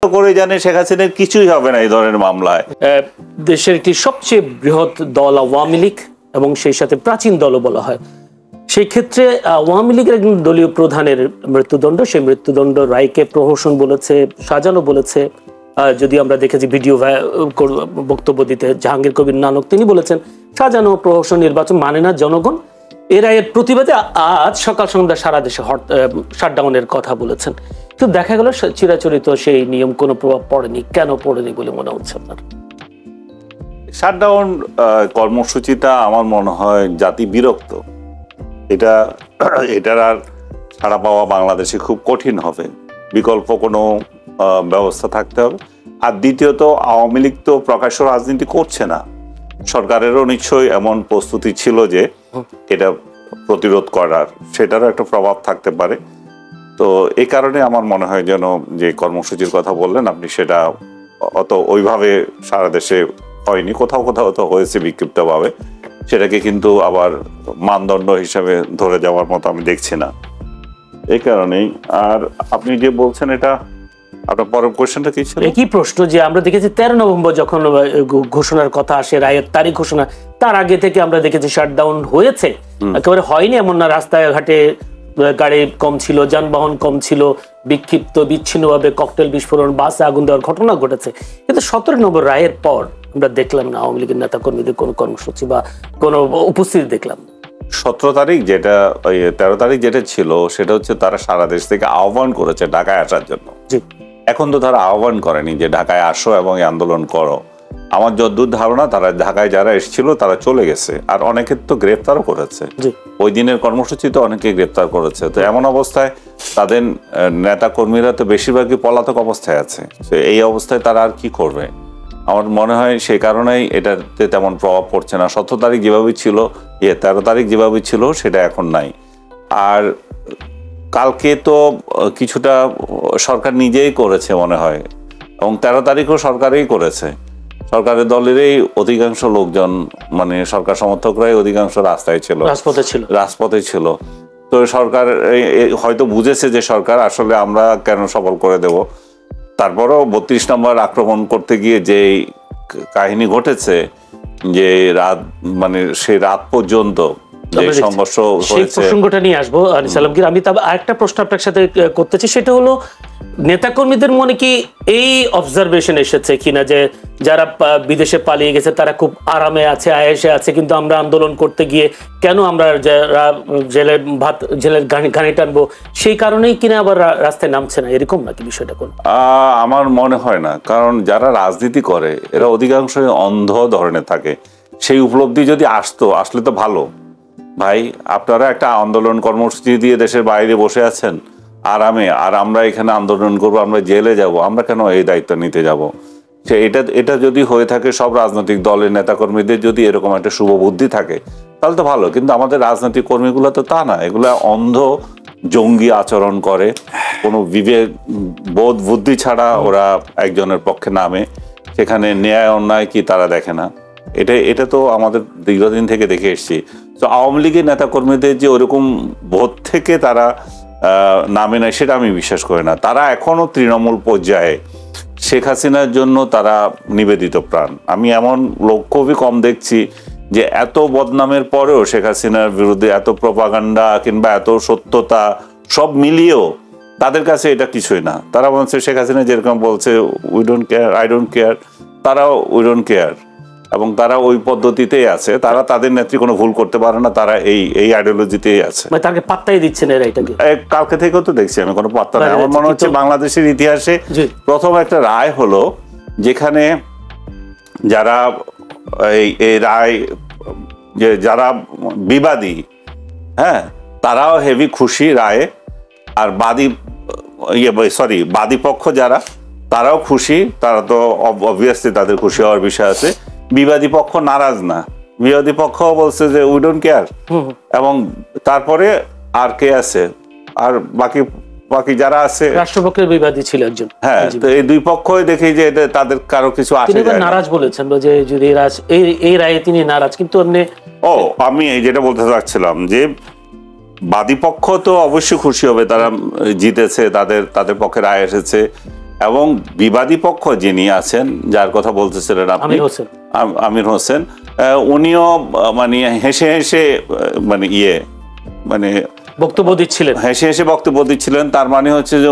করে জানে শেখ হাসিনার কিছুই হবে না এই ধরনের মামলায়। দেশের একটি সবচেয়ে বৃহৎ দল আওয়ামী লীগ এবং সেই সাথে প্রাচীন দলও বলা হয়, সেই ক্ষেত্রে আওয়ামী লীগের একজন দলীয় প্রধানের মৃত্যুদণ্ড, সেই মৃত্যুদণ্ড রায়কে প্রহসন বলেছে, সাজানো বলেছে। যদি আমরা দেখেছি ভিডিও বক্তব্য দিতে জাহাঙ্গীর কবির নানক, তিনি বলেছেন সাজানো প্রহসন নির্বাচন মানে না জনগণ। এর রায়ের প্রতিবাদে আজ সকাল সন্ধ্যা সারা দেশে শাটডাউনের কথা বলেছেন। কিন্তু দেখা গেল চিরাচরিত সেই নিয়ম কোনো প্রভাব পড়েনি। কেন পড়েনি বলে মনে হচ্ছে আপনার? শাটডাউন কর্মসূচিটা আমার মনে হয় জাতি বিরক্ত, এটার আর ছাড়া পাওয়া বাংলাদেশে খুব কঠিন হবে, বিকল্প কোনো ব্যবস্থা থাকতে হবে। আর দ্বিতীয়ত আওয়ামী লীগ তো প্রকাশ্য রাজনীতি করছে না, সরকারেরও নিশ্চয়ই এমন প্রস্তুতি ছিল যে এটা প্রতিরোধ করার, সেটারও একটা প্রভাব থাকতে পারে। তো এই কারণে আমার মনে হয় যেন যে কর্মসূচির কথা বললেন আপনি, সেটা অত ওইভাবে সারা দেশে হয়নি, কোথাও কোথাও তো হয়েছে বিক্ষিপ্তভাবে, সেটাকে কিন্তু আবার মানদণ্ড হিসাবে ধরে যাওয়ার মতো আমি দেখছি না, এই কারণেই। আর আপনি যে বলছেন এটা, আপনার পরের কোয়েশ্চেনটা কি ছিল? একই প্রশ্ন যে আমরা দেখেছি 13 নভেম্বর যখন ঘোষণার কথা আসে, রায়ের তারিখ ঘোষণা, তার আগে থেকে আমরা দেখেছি শাটডাউন হয়েছে, একেবারে হয়নি এমন না। রাস্তায় ঘাটে গাড়ি কম ছিল, যানবাহন কম ছিল, বিক্ষিপ্ত বিচ্ছিন্নভাবে ককটেল বিস্ফোরণ, বাসে আগুন দেওয়ার ঘটনা ঘটেছে। কিন্তু 17 নভেম্বর রায়ের পর আমরা দেখলাম না আওয়ামী লীগের নেতা কর্মীদের কোনো কর্মসূচি বা কোনো উপস্থিতি দেখলাম না। 17 তারিখ যেটা, 13 তারিখ যেটা ছিল, সেটা হচ্ছে তারা সারা দেশ থেকে আহ্বান করেছে ঢাকায় আসার জন্য। এখন তো তারা আহ্বান করেনি যে ঢাকায় আসো এবং এই আন্দোলন করো। আমার যতদূর ধারণা তারা ঢাকায় যারা এসেছিল তারা চলে গেছে, আর অনেকের তো গ্রেফতারও করেছে, ওই দিনের কর্মসূচিতে অনেকে গ্রেফতার করেছে। তো এমন অবস্থায় তাদের নেতা কর্মীরা তো বেশিরভাগই পলাতক অবস্থায় আছে, এই অবস্থায় তারা আর কি করবে? আমার মনে হয় সেই কারণেই এটাতে তেমন প্রভাব পড়ছে না। 17 তারিখ যেভাবে ছিল, 13 তারিখ যেভাবে ছিল, সেটা এখন নাই। আর কালকে তো কিছুটা সরকার নিজেই করেছে মনে হয়, এবং 13 তারিখও সরকারই করেছে। সরকারের দলেরই অধিকাংশ লোকজন, মানে সরকার সমর্থকরাই অধিকাংশ রাস্তায় ছিল, রাজপথে ছিল। তো সরকার হয়তো বুঝেছে যে সরকার আসলে আমরা কেন সফল করে দেব। তারপরও 32 নম্বর আক্রমণ করতে গিয়ে যে কাহিনী ঘটেছে, যে রাত, মানে সেই রাত পর্যন্ত যে সংঘর্ষ হয়েছে, প্রসঙ্গটা নিয়ে আসবো আনিস আলমগীর। আমি তবে আরেকটা প্রশ্ন আপনার সাথে করতে চাই, সেটা হলো নেতাকর্মীদের মনে কি এই অবজারভেশন এসেছে কিনা যে যারা বিদেশে পালিয়ে গেছে তারা খুব আরামে আছে, আয়েশে আছে, কিন্তু আমরা আন্দোলন করতে গিয়ে কেন আমরা জেলের ঘানি টানবো, সেই কারণেই কিনা আবার রাস্তায় নামছে না, এরকম নাকি বিষয়টা? কোন আমার মনে হয় না, কারণ যারা রাজনীতি করে এরা অধিকাংশই অন্ধ ধরনের থাকে। সেই উপলব্ধি যদি আসলে তো ভালো। ভাই, আপনারা একটা আন্দোলন কর্মসূচি দিয়ে দেশের বাইরে বসে আছেন আরামে, আর আমরা এখানে আন্দোলন করবো, আমরা জেলে যাব, আমরা কেন এই দায়িত্ব নিতে যাব? সে এটা যদি হয়ে থাকে, সব রাজনৈতিক দলের নেতাকর্মীদের যদি এরকম একটা শুভ বুদ্ধি থাকে তাহলে তো ভালো। কিন্তু আমাদের রাজনৈতিক কর্মীগুলো তো তা না, এগুলা অন্ধ জঙ্গি আচরণ করে, কোনো বিবেক বোধ বুদ্ধি ছাড়া ওরা একজনের পক্ষে নামে, সেখানে ন্যায় অন্যায় কি তারা দেখে না। এটা তো আমাদের দীর্ঘদিন থেকে দেখে এসেছি। তো আওয়ামী লীগের নেতাকর্মীদের যে ওরকম বোধ থেকে তারা নামে নাই, সেটা আমি বিশ্বাস করি না। তারা এখনো তৃণমূল পর্যায়ে শেখ হাসিনার জন্য তারা নিবেদিত প্রাণ। আমি এমন লোক খুবই কম দেখছি যে এত বদনামের পরেও শেখ হাসিনার বিরুদ্ধে এত প্রপাগান্ডা কিংবা এত সত্যতা সব মিলিয়েও তাদের কাছে এটা কিছুই না। তারা বলছে শেখ হাসিনা যেরকম বলছে we don't care, I don't care, তারাও উই ডোন্ট কেয়ার, এবং তারা ওই পদ্ধতিতেই আছে। তারা তাদের নেত্রী কোনো ভুল করতে পারে না, তারা এই আইডিওলজিতেই আছে। তাকে পাত্তাই দিচ্ছে না এটাকে। কালকে থেকেও তো দেখছি আমি কোনো পাত্তা নেই। আমার মনে হচ্ছে বাংলাদেশের ইতিহাসে প্রথম একটা রায় হলো যেখানে যারা এই রায়, যে যারা বিবাদী, হ্যাঁ, তারাও হেভি খুশি রায়ে, আর বাদী পক্ষ যারা, তারাও খুশি। তারা তো অবভিয়াসলি তাদের খুশি হওয়ার বিষয় আছে। বিবাদী পক্ষ নারাজ না, বিবাদী পক্ষ বলছে যে উই ডোন্ট কেয়ার। এবং তারপরে আর কে আছে, আর বাকি যারা আছে, রাষ্ট্রপক্ষের বিবাদী ছিল একজন। হ্যাঁ, তো এই দুই পক্ষই দেখি যে এটা তাদের কারো কিছু আসে যায় না। নারাজ বলেছেন যে যদি এই রায়ে তিনি নারাজ, কিন্তু আমি যেটা বলতে চাচ্ছিলাম যে বাদী পক্ষ তো অবশ্যই খুশি হবে, তারা জিতেছে, তাদের পক্ষে রায় এসেছে। এবং বিবাদী পক্ষ যিনি আছেন, যার কথা বলতেছিলেন আপনি, আমির হোসেন, উনিও মানে হেসে হেসে বক্তব্য দিচ্ছিলেন, হেসে হেসে বক্তব্য দিচ্ছিলেন। তার মানে হচ্ছে যে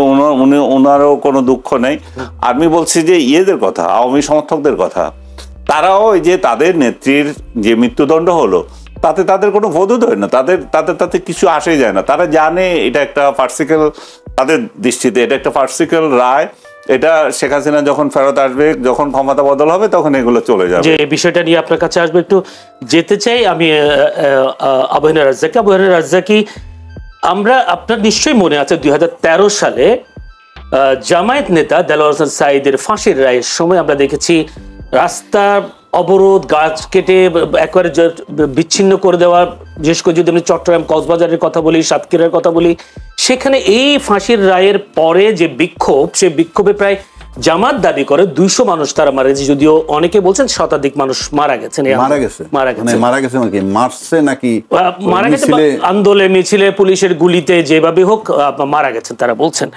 ওনারও কোনো দুঃখ নেই। আমি বলছি যে ইয়েদের কথা, আওয়ামী সমর্থকদের কথা, তারাও ওই যে তাদের নেত্রীর যে মৃত্যুদণ্ড হলো তাতে তাদের কোনো বোধোদয় না, তাতে কিছু আসেই যায় না। তারা জানে এটা একটা পার্সিক্যাল, তাদের দৃষ্টিতে এটা একটা পার্সিক্যাল রায়। এটা শেখ হাসিনা যখন ফেরত আসবে, যখন ক্ষমতা বদল হবে, তখন এগুলো চলে যাবে। যে বিষয়টা নিয়ে আপনার কাছে আসবে, একটু যেতে চাই আমি আবু হেনা রাজ্জাকি। আমরা, আপনার নিশ্চয়ই মনে আছে 2013 সালে জামায়াত নেতা দেলোয়ার হোসেন সাঈদের ফাঁসির রায়ের সময় আমরা দেখেছি রাস্তা অবরোধ, গাছ কেটে একবারে বিচ্ছিন্ন করে দেওয়া। বিশেষ করে যদি আমি চট্টগ্রাম কক্সবাজারের কথা বলি, সাতক্ষীরার কথা বলি, সেখানে এই ফাঁসির রায়ের পরে যে বিক্ষোভ, সে বিক্ষোভে প্রায় জামাত দাবি করে 200 মানুষ তারা মারা গেছে, যদিও অনেকে বলছেন শতাধিক মানুষ মারা গেছে আন্দোলনে, মিছিলে, পুলিশের গুলিতে, যেভাবে হোক মারা গেছেন তারা বলছেন।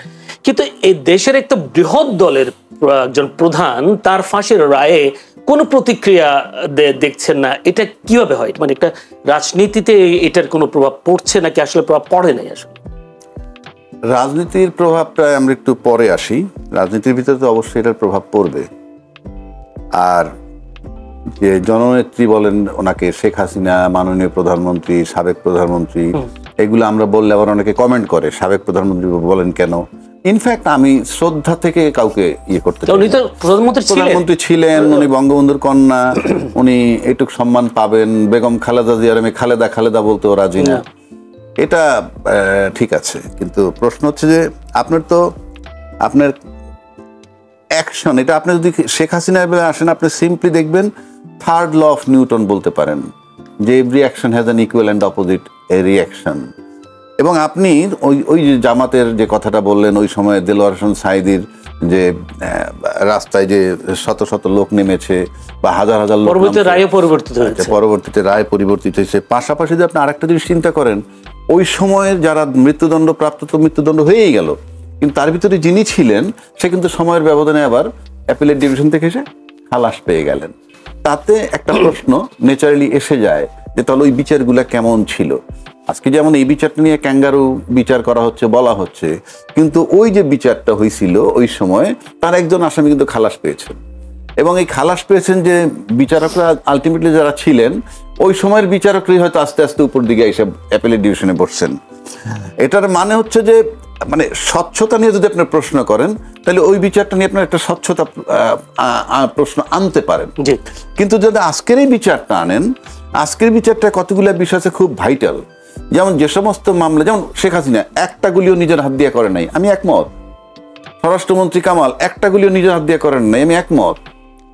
কিন্তু এই দেশের একটা বৃহৎ দলের একজন প্রধান, তার ফাঁসির রায়ে কোনো প্রতিক্রিয়া দেখছেন না, এটা কিভাবে হয়? মানে একটা রাজনীতিতে এটার কোনো প্রভাব পড়ছে নাকি আসলে প্রভাব পড়ে নাই? আসলে রাজনীতির প্রভাবটা আমরা একটু পরে আসি। রাজনীতির ভিতরে তো অবশ্যই এটার প্রভাব পড়বে। আর যে জননেত্রী বলেন ওনাকে, শেখ হাসিনা, মাননীয় প্রধানমন্ত্রী, সাবেক প্রধানমন্ত্রী, এগুলো আমরা বললে আবার অনেকে কমেন্ট করে সাবেক প্রধানমন্ত্রী বলেন কেন। ইনফ্যাক্ট আমি শ্রদ্ধা থেকে কাউকে করতে চাই। প্রধানমন্ত্রী ছিলেন, উনি বঙ্গবন্ধুর কন্যা, উনি এইটুক সম্মান পাবেন। বেগম খালেদা জিয়ার আমি খালেদা বলতেও রাজি না, এটা ঠিক আছে। কিন্তু প্রশ্ন হচ্ছে যে আপনার অ্যাকশন, এটা আপনি যদি শেখ হাসিনার বেলায় আসেন, আপনি সিম্পলি দেখবেন থার্ড ল অফ নিউটন বলতে পারেন, যে every action has an equal and opposite reaction. এবং আপনি ওই যে জামাতের যে কথাটা বললেন, ওই সময় দেলোয়ার হোসেন সাঈদীর যে রাস্তায় যে শত শত লোক নেমেছে বা হাজার হাজার লোক, পরবর্তীতে রায় পরিবর্তিত হয়েছে। পাশাপাশি যদি আপনি আরেকটা জিনিস চিন্তা করেন, ওই সময়ের যারা মৃত্যুদণ্ড প্রাপ্ত, তো মৃত্যুদণ্ড হয়েই গেল, কিন্তু তার ভিতরে যিনি ছিলেন সে কিন্তু সময়ের ব্যবধানে আবার অ্যাপিলেট ডিভিশন থেকে এসে খালাস পেয়ে গেলেন। তাতে একটা প্রশ্ন ন্যাচারালি এসে যায় যে তাহলে ওই বিচারগুলা কেমন ছিল। আজকে যেমন এই বিচারটা নিয়ে ক্যাঙ্গারু বিচার করা হচ্ছে, বলা হচ্ছে, কিন্তু ওই যে বিচারটা হয়েছিল ওই সময়, তার একজন আসামি কিন্তু খালাস পেয়েছেন। এবং এই খালাস পেয়েছেন যে বিচারকরা আলটিমেটলি যারা ছিলেন ওই সময়ের বিচারকরাই হয়তো আস্তে আস্তে উপর দিকে এসে অ্যাপিলেট ডিভিশনে বসছেন। এটার মানে হচ্ছে যে মানে স্বচ্ছতা নিয়ে যদি আপনি প্রশ্ন করেন, তাহলে ওই বিচারটা নিয়ে আপনার একটা স্বচ্ছতা প্রশ্ন আনতে পারেন। কিন্তু যদি আজকের এই বিচারটা আনেন, আজকের বিচারটা কতগুলো বিষয় আছে খুব ভাইটাল। যেমন যে সমস্ত মামলা, যেমন শেখ হাসিনা একটা গুলিও নিজের হাত দিয়ে করে নাই, আমি একমত। স্বরাষ্ট্রমন্ত্রী কামাল একটা গুলিও নিজের হাত দিয়ে করেন নাই, আমি একমত।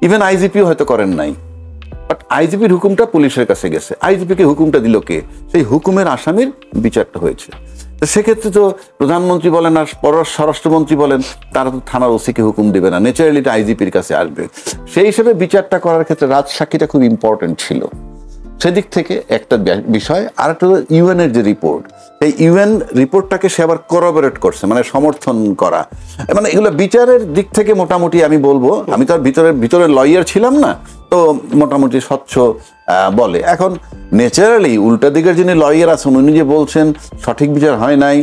ইভেন আইজিপিও হয়তো করেন নাই, বাট আইজিপির হুকুমটা পুলিশের কাছে গেছে। আইজিপিকে হুকুমটা দিল কে? সেই হুকুমের আসামির বিচারটা হয়েছে। তো সেক্ষেত্রে তো প্রধানমন্ত্রী বলেন আর স্বরাষ্ট্রমন্ত্রী বলেন, তারা তো থানার ওসিকে হুকুম দেবে না, ন্যাচারালি এটা আইজিপির কাছে আসবে। সেই হিসেবে বিচারটা করার ক্ষেত্রে রাজসাক্ষীটা খুব ইম্পর্টেন্ট ছিল। সেদিক থেকে একটা বিষয়। আর একটা ইউএনের যে রিপোর্ট, এই ইউএন রিপোর্টটাকে সে আবার করোবরেট করছে, মানে সমর্থন করা। মানে এগুলো বিচারের দিক থেকে মোটামুটি আমি বলবো, আমি তো আর ভিতরে লয়ার ছিলাম না, তো মোটামুটি স্বচ্ছ বলে। এখন ন্যাচারালি উল্টা দিকের যিনি লয়ার আছেন, উনি যে বলছেন সঠিক বিচার হয় নাই,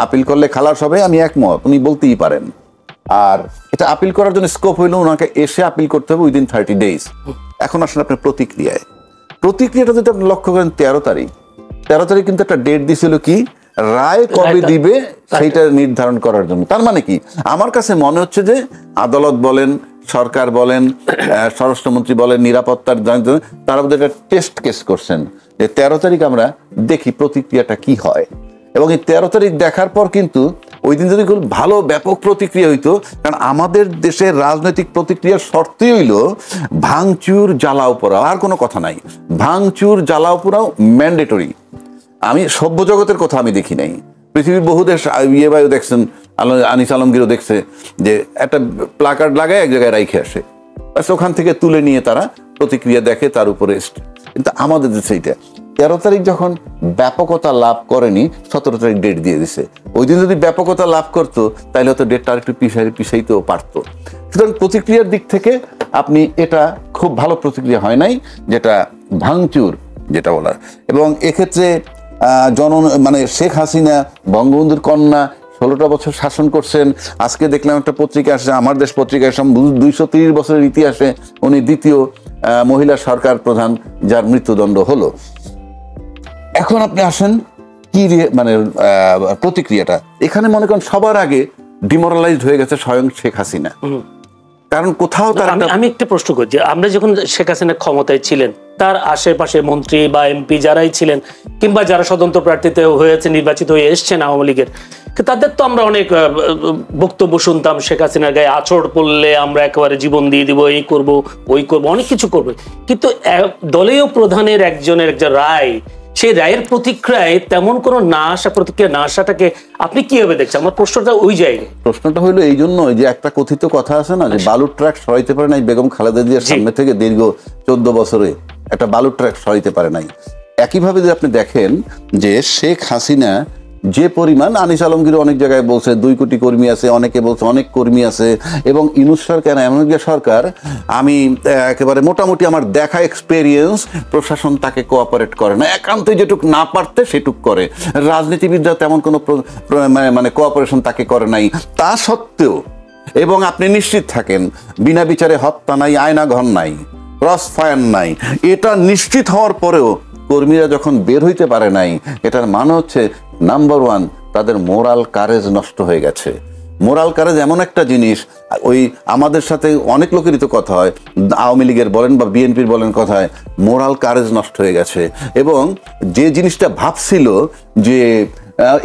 আপিল করলে খালাস হবে, আমি একমত, উনি বলতেই পারেন। আর এটা আপিল করার জন্য স্কোপ হইলো ওনাকে এসে আপিল করতে হবে উইদিন 30 days। এখন আসলে আপনার প্রতিক্রিয়াটা যদি আপনি লক্ষ্য করেন, 13 তারিখ কিন্তু একটা ডেট দিছিল কি রায় কবে দিবে সেইটা নির্ধারণ করার জন্য। তার মানে কি, আমার কাছে মনে হচ্ছে যে আদালত বলেন, সরকার বলেন, স্বরাষ্ট্রমন্ত্রী বলেন, নিরাপত্তার তারা বোধহয় একটা টেস্ট কেস করছেন যে 13 তারিখ আমরা দেখি প্রতিক্রিয়াটা কি হয়। এবং এই 13 তারিখ দেখার পর কিন্তু ওই দিন যদি ভালো ব্যাপক প্রতিক্রিয়া হইতো, কারণ আমাদের দেশের রাজনৈতিক প্রতিক্রিয়ার শর্তই হইল ভাঙচুর, জ্বালাও পোড়াও, আর কোনো কথা নাই। ভাঙচুর, জ্বালাও পোড়াও ম্যান্ডেটরি। আমি সভ্য জগতের কথা আমি দেখি নাই, পৃথিবীর বহু দেশ বায়ু দেখছেন, আনিস আলমগীরও দেখছে যে একটা প্লাকার্ড লাগায় এক জায়গায় রাইখে আসে, ওখান থেকে তুলে নিয়ে তারা প্রতিক্রিয়া দেখে তার উপরে। কিন্তু আমাদের দেশে এইটা 13 তারিখ যখন ব্যাপকতা লাভ করেনি, 17 তারিখ ডেট দিয়ে দিছে। ওই দিন যদি ব্যাপকতা লাভ করতো তাহলে হয়তো ডেটটা আরেকটু পিছাইতেও পারতো। সুতরাং প্রতিক্রিয়ার দিক থেকে আপনি এটা খুব ভালো প্রতিক্রিয়া হয় নাই, যেটা ভাঙচুর যেটা বলার। এবং এক্ষেত্রে মানে শেখ হাসিনা বঙ্গবন্ধুর কন্যা 16টা বছর শাসন করছেন। আজকে দেখলাম একটা পত্রিকা আসছে, আমার দেশ পত্রিকায় 230 বছরের ইতিহাসে উনি দ্বিতীয় মহিলা সরকার প্রধান যার মৃত্যুদণ্ড হলো। এখন আপনি আসেন কি মানে প্রতিক্রিয়াটা, এখানে মনে করেন সবার আগে ডিমোরালাইজড হয়ে গেছে স্বয়ং শেখ হাসিনা। কারণ কোথাও তার আমি একটা প্রশ্ন করি, যে আমরা যখন শেখ হাসিনা ক্ষমতায় ছিলেন, তার আশেপাশে মন্ত্রী বা এমপি যারাই ছিলেন, কিংবা যারা স্বতন্ত্র প্রার্থীতে হয়েছে নির্বাচিত হয়ে এসছেন আওয়ামী লীগের, তাদের তো আমরা অনেক বক্তব্য শুনতাম, শেখ হাসিনার গায়ে আঁচড় পড়লে আমরা একেবারে জীবন দিয়ে দিব, এই করব ওই করব, অনেক কিছু করবে। কিন্তু দলীয় প্রধানের একজন রায়, সেই রায়ের প্রতিক্রিয়ায় তেমন কোনো না আসা, প্রতিক্রিয়া না আসাটাকে আপনি কিভাবে দেখছেন? আমার প্রশ্নটা ওই জায়গায়। প্রশ্নটা হলো এই জন্য যে একটা কথিত কথা আছে না, যে বালুর ট্রাক সরাইতে পারে নাই বেগম খালেদা জিয়ার সামনে থেকে দীর্ঘ 14 বছরে একটা বালুর ট্রাক সরাইতে পারে নাই। একইভাবে যদি আপনি দেখেন যে শেখ হাসিনা যে পরিমাণ, আনিস আলমগীর অনেক জায়গায় বলছে 2 কোটি কর্মী আছে, অনেকে বলছে অনেক কর্মী আছে, এবং ইউনূস সরকার এমন একটা সরকার, আমি একেবারে মোটামুটি আমার দেখা এক্সপেরিয়েন্স, প্রশাসন তাকে কোঅপারেট করে না, একান্তই যেটুক না পারতে সেটুক করে। রাজনীতিবিদরা তেমন কোনো মানে কোঅপারেশন তাকে করে নাই। তা সত্ত্বেও, এবং আপনি নিশ্চিত থাকেন বিনা বিচারে হত্যা নাই, আয়নাঘর নাই, ক্রস ফায়ার নাই, এটা নিশ্চিত হওয়ার পরেও কর্মীরা যখন বের হইতে পারে নাই, এটার মানে হচ্ছে নাম্বার 1 তাদের মোরাল কারেজ নষ্ট হয়ে গেছে। মোরাল কারেজ এমন একটা জিনিস, ওই আমাদের সাথে অনেক লোকেরই তো কথা হয়, আওয়ামী লীগের বলেন বা বিএনপির বলেন, কথায় মোরাল কারেজ নষ্ট হয়ে গেছে। এবং যে জিনিসটা ভাবছিল যে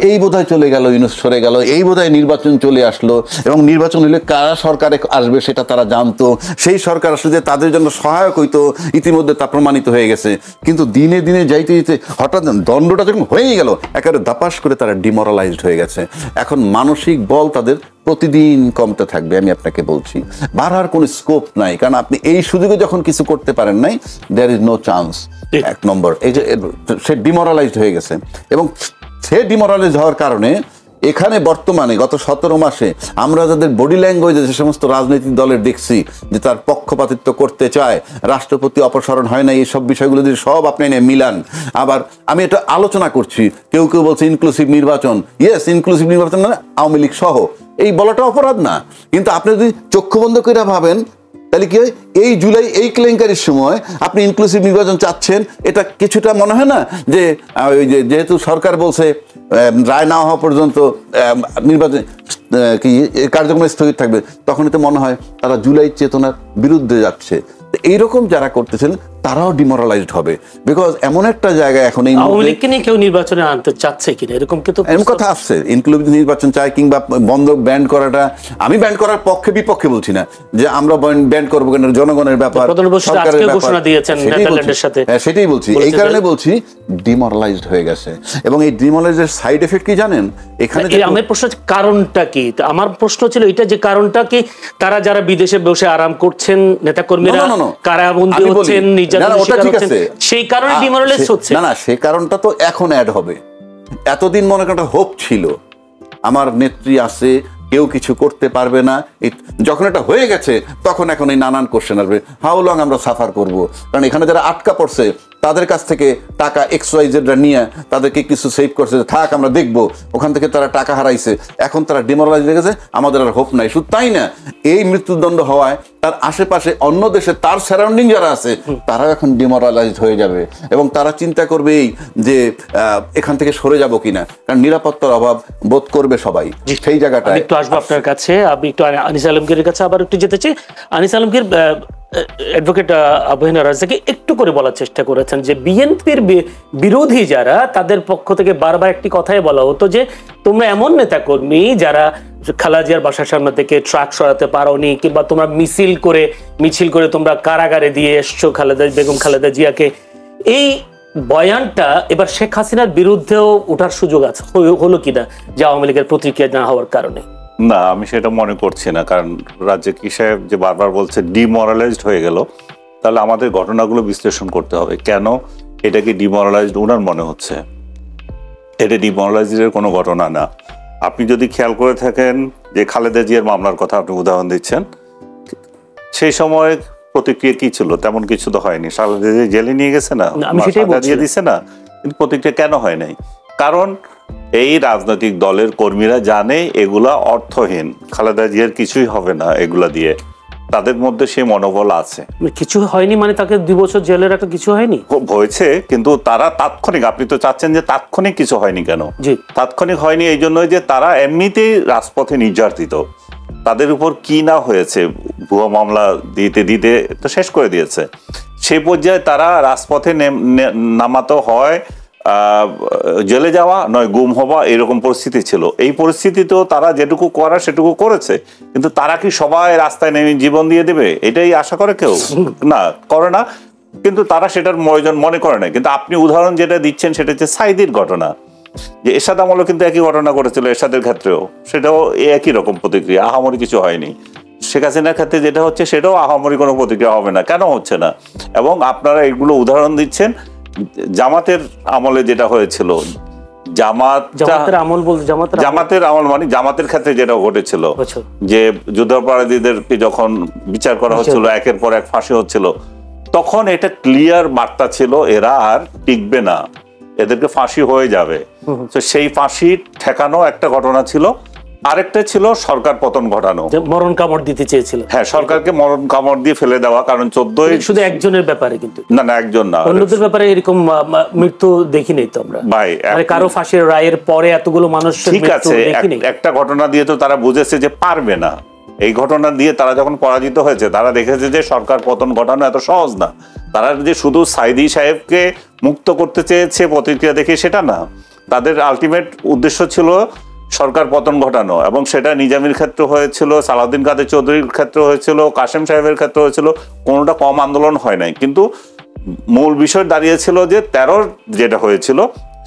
এই বোধহয় চলে গেল, ইউনূস সরে গেল, এই বোধহয় নির্বাচন চলে আসলো, এবং নির্বাচন হলে কারা সরকারে আসবে সেটা তারা জানতো, সেই সরকার আসলে যে তাদের জন্য সহায়ক হইতো, ইতিমধ্যে তা প্রমাণিত হয়ে গেছে। কিন্তু দিনে দিনে যাইতে যেতে হঠাৎ দণ্ডটা যখন হয়েই গেল, একেবারে দাপাস করে তারা ডিমোরালাইজড হয়ে গেছে। এখন মানসিক বল তাদের প্রতিদিন কমতে থাকবে, আমি আপনাকে বলছি। বাড়ার কোনো স্কোপ নাই, কারণ আপনি এই সুযোগে যখন কিছু করতে পারেন নাই, দেয়ার ইজ নো চান্স। 1 নম্বর, এই যে সে ডিমোরালাইজড হয়ে গেছে, এবং সে ডিমোরালাইজ হওয়ার কারণে এখানে বর্তমানে গত 17 মাসে আমরা যাদের বডি ল্যাঙ্গুয়েজে যে সমস্ত রাজনৈতিক দলের দেখছি যে তার পক্ষপাতিত্ব করতে চায়, রাষ্ট্রপতি অপসারণ হয় না, এইসব বিষয়গুলো যদি সব আপনি মিলান, আবার আমি এটা আলোচনা করছি, কেউ কেউ বলছে ইনক্লুসিভ নির্বাচন, ইয়েস ইনক্লুসিভ নির্বাচন মানে আওয়ামী লীগ সহ, এই বলাটা অপরাধ না। কিন্তু আপনি যদি চক্ষু বন্ধ করে ভাবেন, তাহলে কি হয়, এই জুলাই এই কেলেঙ্কারির সময় আপনি ইনক্লুসিভ নির্বাচন চাচ্ছেন, এটা কিছুটা মনে হয় না যে ওই যেহেতু সরকার বলছে রায় না হওয়া পর্যন্ত নির্বাচন কি কার্যক্রম স্থগিত থাকবে, তখন তো মনে হয় তারা জুলাই চেতনার বিরুদ্ধে যাচ্ছে। এইরকম যারা করতেছেন তারাও ডিমোরালাইজড হবে, বিকজ এমন একটা জায়গায় এখন এই আওয়ামী লীগকে নিয়ে কেউ নির্বাচনে আনতে চাচ্ছে কিনা এরকম কিন্তু এমন কথা আসছে, ইনক্লুসিভ নির্বাচন চাই, কিংবা বন্ধ ব্যান্ড করাটা, আমি ব্যান্ড করার পক্ষে বিপক্ষে বলছি না, যে আমরা ব্যান্ড করবো কেন, জনগণের ব্যাপার, সরকারের ব্যাপার, সেটাই বলছি। এই কারণে বলছি ডিমোরালাইজড হয়ে গেছে। এবং এই ডিমোরালাইজের সাইড এফেক্ট কি জানেন? এখানে আমার প্রশ্ন হচ্ছে কারণটা কি? আমার প্রশ্ন ছিল এটা, যে কারণটা কি, তারা যারা বিদেশে বসে আরাম করছেন, নেতাকর্মীরা কারাবন্দী হচ্ছেন, সেই কারণে ডিমোরালাইজ হচ্ছে। না, সেই কারণটা তো এখন অ্যাড হবে। এতদিন মনে করেন একটা হোপ ছিল, আমার নেত্রী আছে, কেউ কিছু করতে পারবে না, যখন এটা হয়ে গেছে তখন এখন এই নানান কোশ্চেন আসবে, হাউ লং আমরা সাফার করব। কারণ এখানে যারা আটকা পড়ছে তাদের কাছ থেকে টাকা XYZ-রা নিয়ে তাদেরকে কিছু সেভ করছে, থাক আমরা দেখবো, ওখান থেকে তারা টাকা হারাইছে, এখন তারা ডিমোরালাইজ হয়ে গেছে, আমাদের আর হোপ নাই। শুধু তাই না, এই মৃত্যুদণ্ড হওয়ায় তার আশেপাশে অন্য দেশে তার সারাউন্ডিং যারা আছে তারাও এখন ডিমোরালাইজড হয়ে যাবে, এবং তারা চিন্তা করবে এই যে এখান থেকে সরে যাব কিনা, কারণ নিরাপত্তার অভাব বোধ করবে সবাই। সেই জায়গাটা একটু আসবো আপনার কাছে, আমি একটু আনিস আলমগীরের কাছে আবার একটু যেতে চাই। আনিস আলমগীর, অ্যাডভোকেট আবহিনা রাজাকে একটু করে বলার চেষ্টা করেছেন যে বিএনপির বিরোধী যারা, তাদের পক্ষ থেকে বারবার একটি কথাই বলা হতো যে তোমরা এমন নেতাকর্মী যারা খালেদা জিয়ার বাসার সামনে থেকে ট্রাক সরাতে পারোনি, কিংবা তোমরা মিছিল করে তোমরা কারাগারে দিয়ে এসছো বেগম খালেদা জিয়াকে। এই বয়ানটা এবার শেখ হাসিনার বিরুদ্ধেও ওঠার সুযোগ আছে, হলো কিনা, যে আওয়ামী লীগের প্রতিক্রিয়া না হওয়ার কারণে? না, আমি সেটা মনে করছি না। কারণ রাজ্জাকি সাহেব যে বারবার বলছে ডিমোরালাইজড হয়ে গেল, তাহলে আমাদের ঘটনাগুলো বিশ্লেষণ করতে হবে। কেন এটা কি ডিমোরালাইজড ওনার মনে হচ্ছে? এটা ডিমোরালাইজের কোনো ঘটনা না। আপনি যদি খেয়াল করে থাকেন যে খালেদা জিয়ার মামলার কথা আপনি উদাহরণ দিচ্ছেন, সেই সময় প্রতিক্রিয়া কি ছিল? তেমন কিছু তো হয়নি। খালেদা জিয়া জেলে নিয়ে গেছে না, সাজা দিয়ে দিছে না, কিন্তু প্রতিক্রিয়া কেন হয় নাই? কারণ এই রাজনৈতিক দলের কর্মীরা জানে এগুলা অর্থহীন, খালেদা জিয়ার কিছুই হবে না এগুলা দিয়ে, তাদের মধ্যে সে মনোবল আছে। কিছু হয়নি মানে তাকে 2 বছর জেলের একটা কিছু হয়নি হয়েছে, কিন্তু তারা তাৎক্ষণিক, আপনি তো চাচ্ছেন যে তাৎক্ষণিক কিছু হয়নি কেন? জি, তাৎক্ষণিক হয়নি এই জন্যই যে তারা এমনিতেই রাজপথে নির্যাতিত, তাদের উপর কি না হয়েছে, ভুয়া মামলা দিতে দিতে তো শেষ করে দিয়েছে। সেই পর্যায়ে তারা রাজপথে নামাতো হয় জেলে যাওয়া নয় গুম হওয়া, এরকম পরিস্থিতি ছিল। এই পরিস্থিতিতেও তারা যেটুকু করার সেটুকু করেছে, কিন্তু তারা কি সবাই রাস্তায় নেমে জীবন দিয়ে দেবে এটাই আশা করে কেউ? না, করে না। কিন্তু তারা সেটার প্রয়োজন মনে করে না। কিন্তু আপনি উদাহরণ যেটা দিচ্ছেন সেটা হচ্ছে সাইদির ঘটনা, যে এরশাদ আমলও কিন্তু একই ঘটনা ঘটেছিল, এরশাদের ক্ষেত্রেও সেটাও একই রকম প্রতিক্রিয়া, আহামরি কিছু হয়নি। শেখ হাসিনার ক্ষেত্রে যেটা হচ্ছে সেটাও আহামরি কোনো প্রতিক্রিয়া হবে না, কেন হচ্ছে না? এবং আপনারা এগুলো উদাহরণ দিচ্ছেন জামাতের আমলে যেটা হয়েছিল, জামাতের আমল মানে জামাতের ক্ষেত্রে যেটা ঘটেছিল, যে যুদ্ধাপরাধীদেরকে যখন বিচার করা হচ্ছিল, একের পর এক ফাঁসি হচ্ছিল, তখন এটা ক্লিয়ার বার্তা ছিল এরা আর টিকবে না, এদেরকে ফাঁসি হয়ে যাবে। তো সেই ফাঁসি ঠেকানো একটা ঘটনা ছিল, আরেকটা ছিল সরকার পতন ঘটানো, মরণ কামড় দিতে চেয়েছিল। হ্যাঁ, সরকারকে মরণ কামড় দিয়ে ফেলে দেওয়া। কারণ 14 শুধু একজনের ব্যাপারে, কিন্তু না একজন না, অন্যদের ব্যাপারে এরকম মৃত্যু দেখিনি তো আমরা ভাই। কারো ফাঁসির রায়ের পরে এতগুলো মানুষ, ঠিক আছে, একটা ঘটনা দিয়ে তো তারা বুঝেছে যে পারবে না। এই ঘটনা দিয়ে তারা যখন পরাজিত হয়েছে, তারা দেখেছে যে সরকার পতন ঘটানো এত সহজ না। তারা যে শুধু সাইদি সাহেবকে মুক্ত করতে চেয়েছে প্রতিক্রিয়া দেখে সেটা না, তাদের আলটিমেট উদ্দেশ্য ছিল সরকার পতন ঘটানো। এবং সেটা নিজামীর ক্ষেত্রে হয়েছিল, সালাউদ্দিন কাদের চৌধুরীর ক্ষেত্রে হয়েছিল, কাশেম সাহেবের ক্ষেত্রে হয়েছিল, কোনোটা কম আন্দোলন হয় নাই। কিন্তু মূল বিষয় দাঁড়িয়েছিল যে তেরোর যেটা হয়েছিল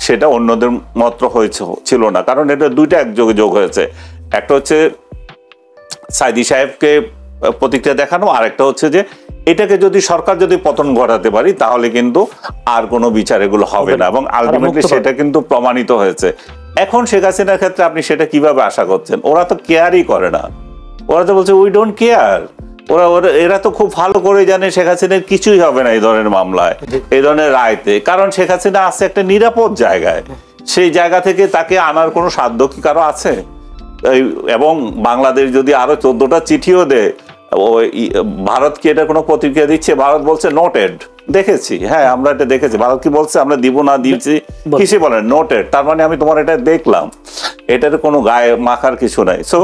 সেটা অন্যদের মাত্র ছিল না, কারণ এটা দুইটা একযোগে যোগ হয়েছে। একটা হচ্ছে সাইদি সাহেবকে প্রতিক্রিয়া দেখানো, আর একটা হচ্ছে যে এটাকে যদি সরকার যদি পতন ঘটাতে পারি তাহলে কিন্তু আর কোনো বিচার এগুলো হবে না, এবং আলটিমেটলি সেটা কিন্তু প্রমাণিত হয়েছে। এখন শেখ হাসিনার ক্ষেত্রে আপনি সেটা কিভাবে আশা করছেন? ওরা তো কেয়ারই করে না, ওরা তো বলছে উই ডোন্ট কেয়ার। এরা তো খুব ভালো করে জানে শেখ হাসিনার কিছুই হবে না এই ধরনের মামলায়, এই ধরনের রায়তে, কারণ শেখ হাসিনা আছে একটা নিরাপদ জায়গায়। সেই জায়গা থেকে তাকে আনার কোনো সাধ্য কি কারো আছে? এবং বাংলাদেশ যদি আরো 14টা চিঠিও দেয়, ভারত কি এটা কোনো প্রতিক্রিয়া দিচ্ছে? ভারত বলছে নোটেড, দেখেছি, হ্যাঁ আমরা এটা দেখেছি। ভারত কি বলছে আমরা দিব না দিচ্ছি, কিসে বলেন নোটেড, তার মানে আমি তোমার এটা দেখলাম, এটার কোনো গায়ে মাখার কিছু নাই। সো